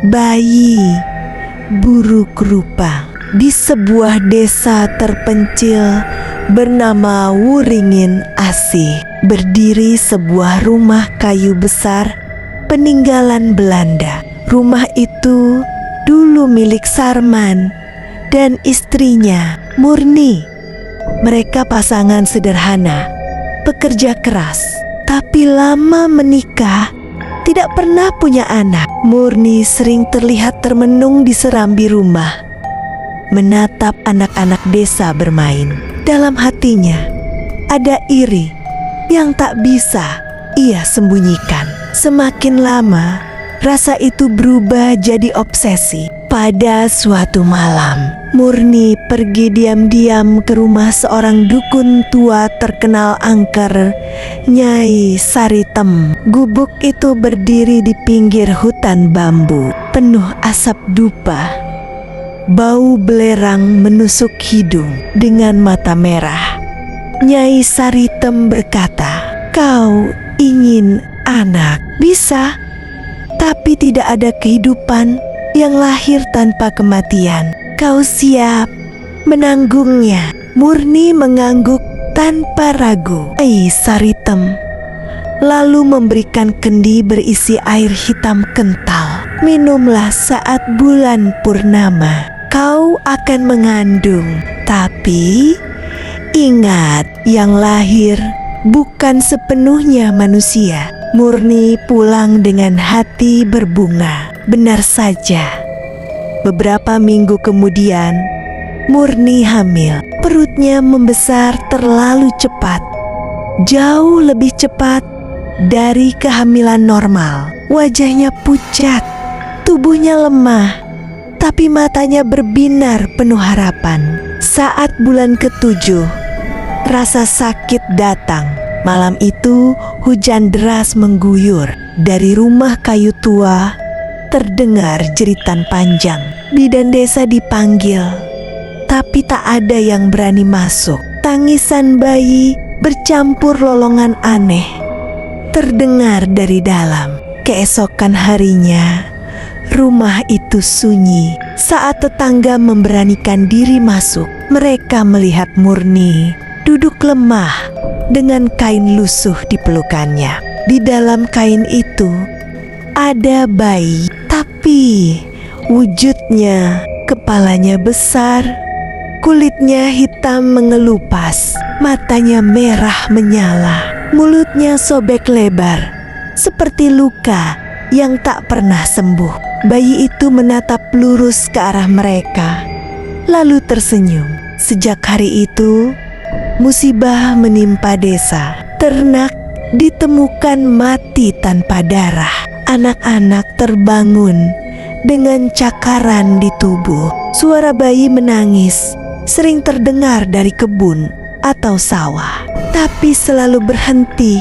bayi buruk rupa. Di sebuah desa terpencil bernama Wuringin Asih, berdiri sebuah rumah kayu besar peninggalan Belanda. Rumah itu dulu milik Sarman dan istrinya Murni. Mereka pasangan sederhana, pekerja keras, tapi lama menikah tidak pernah punya anak. Murni sering terlihat termenung di serambi rumah, menatap anak-anak desa bermain. Dalam hatinya ada iri yang tak bisa ia sembunyikan. Semakin lama, rasa itu berubah jadi obsesi. Pada suatu malam, Murni pergi diam-diam ke rumah seorang dukun tua terkenal angker, Nyai Saritem. Gubuk itu berdiri di pinggir hutan bambu, penuh asap dupa. Bau belerang menusuk hidung. Dengan mata merah, Nyai Saritem berkata, "Kau ingin anak? Bisa, tapi tidak ada kehidupan yang lahir tanpa kematian. Kau siap menanggungnya?" Murni mengangguk tanpa ragu. Nyai Saritem lalu memberikan kendi berisi air hitam kental. "Minumlah saat bulan purnama. Kau akan mengandung, tapi ingat, yang lahir bukan sepenuhnya manusia." Murni pulang dengan hati berbunga. Benar saja, beberapa minggu kemudian Murni hamil. Perutnya membesar terlalu cepat, jauh lebih cepat dari kehamilan normal. Wajahnya pucat, tubuhnya lemah, tapi matanya berbinar penuh harapan. Saat bulan ke-7, rasa sakit datang. Malam itu hujan deras mengguyur. Dari rumah kayu tua terdengar jeritan panjang. Bidan desa dipanggil, tapi tak ada yang berani masuk. Tangisan bayi bercampur lolongan aneh terdengar dari dalam. Keesokan harinya, rumah itu sunyi. Saat tetangga memberanikan diri masuk, mereka melihat Murni duduk lemah dengan kain lusuh di pelukannya. Di dalam kain itu ada bayi, tapi wujudnya, kepalanya besar, kulitnya hitam mengelupas, matanya merah menyala, mulutnya sobek lebar seperti luka yang tak pernah sembuh. Bayi itu menatap lurus ke arah mereka, lalu tersenyum. Sejak hari itu, musibah menimpa desa. Ternak ditemukan mati tanpa darah. Anak-anak terbangun dengan cakaran di tubuh. Suara bayi menangis sering terdengar dari kebun atau sawah, tapi selalu berhenti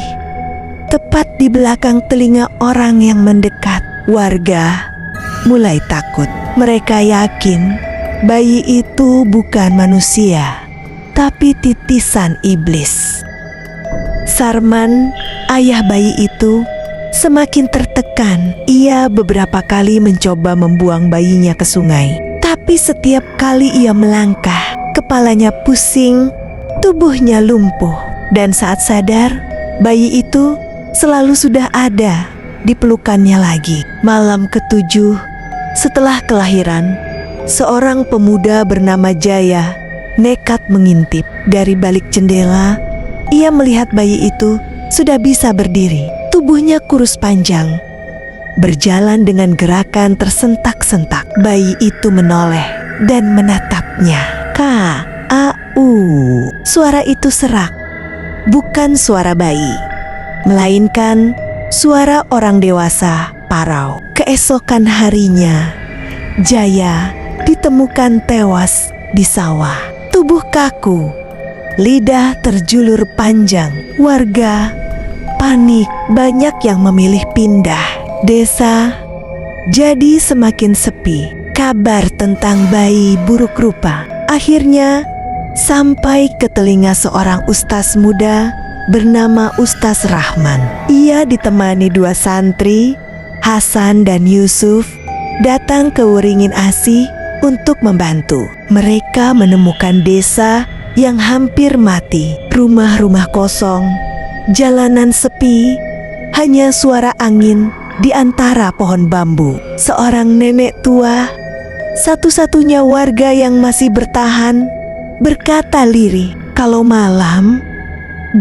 tepat di belakang telinga orang yang mendekat. Warga mulai takut. Mereka yakin bayi itu bukan manusia, tapi titisan iblis. Sarman, ayah bayi itu, semakin tertekan. Ia beberapa kali mencoba membuang bayinya ke sungai, tapi setiap kali ia melangkah, kepalanya pusing, tubuhnya lumpuh. Dan saat sadar, bayi itu selalu sudah ada di pelukannya lagi. Malam ke-7 setelah kelahiran, seorang pemuda bernama Jaya nekat mengintip. Dari balik jendela, ia melihat bayi itu sudah bisa berdiri. Tubuhnya kurus panjang, berjalan dengan gerakan tersentak-sentak. Bayi itu menoleh dan menatapnya. "K-A-U." Suara itu serak, bukan suara bayi, melainkan suara orang dewasa parau. Keesokan harinya, Jaya ditemukan tewas di sawah. Tubuh kaku, lidah terjulur panjang. Warga panik, banyak yang memilih pindah. Desa jadi semakin sepi. Kabar tentang bayi buruk rupa akhirnya sampai ke telinga seorang ustaz muda bernama Ustaz Rahman. Ia ditemani 2 santri, Hasan dan Yusuf, datang ke Wuringin Asih untuk membantu. Mereka menemukan desa yang hampir mati, rumah-rumah kosong, jalanan sepi, hanya suara angin di antara pohon bambu. Seorang nenek tua, satu-satunya warga yang masih bertahan, berkata lirih, "Kalau malam,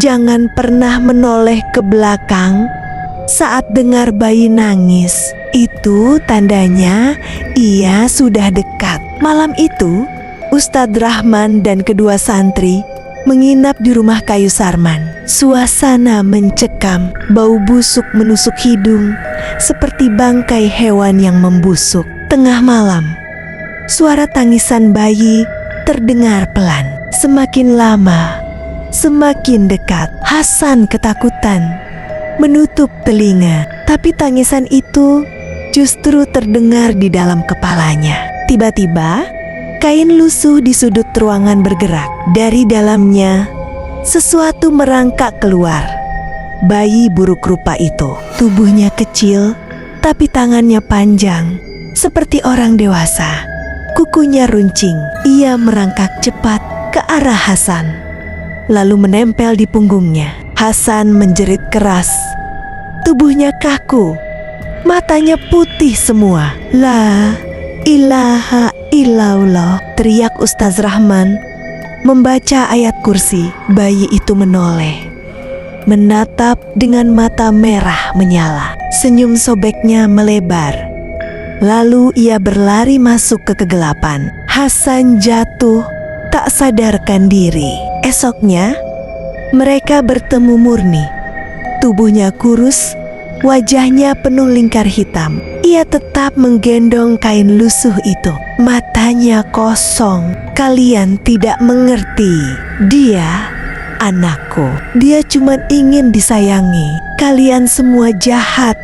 jangan pernah menoleh ke belakang saat dengar bayi nangis. Itu tandanya ia sudah dekat." Malam itu, Ustadz Rahman dan kedua santri menginap di rumah kayu Sarman. Suasana mencekam, bau busuk menusuk hidung seperti bangkai hewan yang membusuk. Tengah malam, suara tangisan bayi terdengar pelan. Semakin lama, semakin dekat. Hasan ketakutan menutup telinga, tapi tangisan itu justru terdengar di dalam kepalanya. Tiba-tiba, kain lusuh di sudut ruangan bergerak. Dari dalamnya, sesuatu merangkak keluar. Bayi buruk rupa itu, tubuhnya kecil, tapi tangannya panjang, seperti orang dewasa. Kukunya runcing. Ia merangkak cepat ke arah Hasan, lalu menempel di punggungnya. Hasan menjerit keras. Tubuhnya kaku, matanya putih semua. "La ilaha illallah," teriak Ustaz Rahman membaca ayat kursi. Bayi itu menoleh, menatap dengan mata merah menyala. Senyum sobeknya melebar. Lalu ia berlari masuk ke kegelapan. Hasan jatuh tak sadarkan diri. Esoknya, mereka bertemu Murni. Tubuhnya kurus, wajahnya penuh lingkar hitam. Ia tetap menggendong kain lusuh itu. Matanya kosong. "Kalian tidak mengerti. Dia anakku. Dia cuma ingin disayangi. Kalian semua jahat,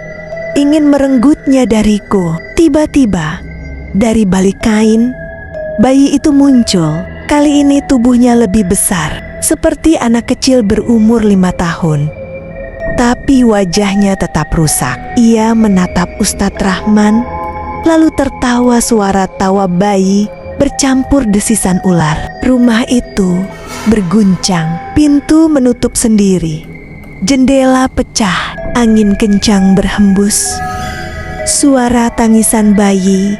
ingin merenggutnya dariku." Tiba-tiba, dari balik kain, bayi itu muncul. Kali ini tubuhnya lebih besar, seperti anak kecil berumur 5 tahun. Tapi wajahnya tetap rusak. Ia menatap Ustadz Rahman, lalu tertawa. Suara tawa bayi bercampur desisan ular. Rumah itu berguncang. Pintu menutup sendiri. Jendela pecah. Angin kencang berhembus. Suara tangisan bayi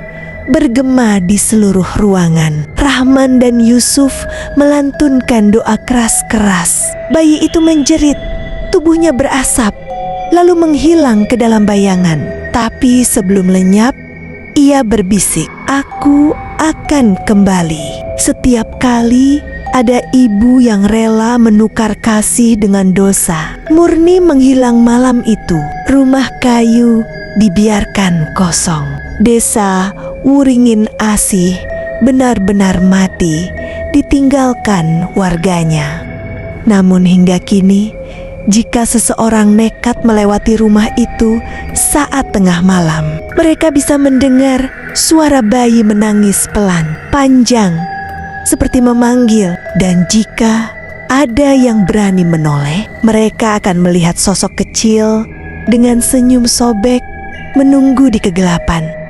bergema di seluruh ruangan. Rahman dan Yusuf melantunkan doa keras-keras. Bayi itu menjerit. Tubuhnya berasap, lalu menghilang ke dalam bayangan. Tapi sebelum lenyap, ia berbisik, "Aku akan kembali." Setiap kali ada ibu yang rela menukar kasih dengan dosa. Murni menghilang malam itu. Rumah kayu dibiarkan kosong. Desa Wuringin Asih benar-benar mati, ditinggalkan warganya. Namun hingga kini, jika seseorang nekat melewati rumah itu saat tengah malam, mereka bisa mendengar suara bayi menangis pelan, panjang, seperti memanggil. Dan jika ada yang berani menoleh, mereka akan melihat sosok kecil dengan senyum sobek menunggu di kegelapan.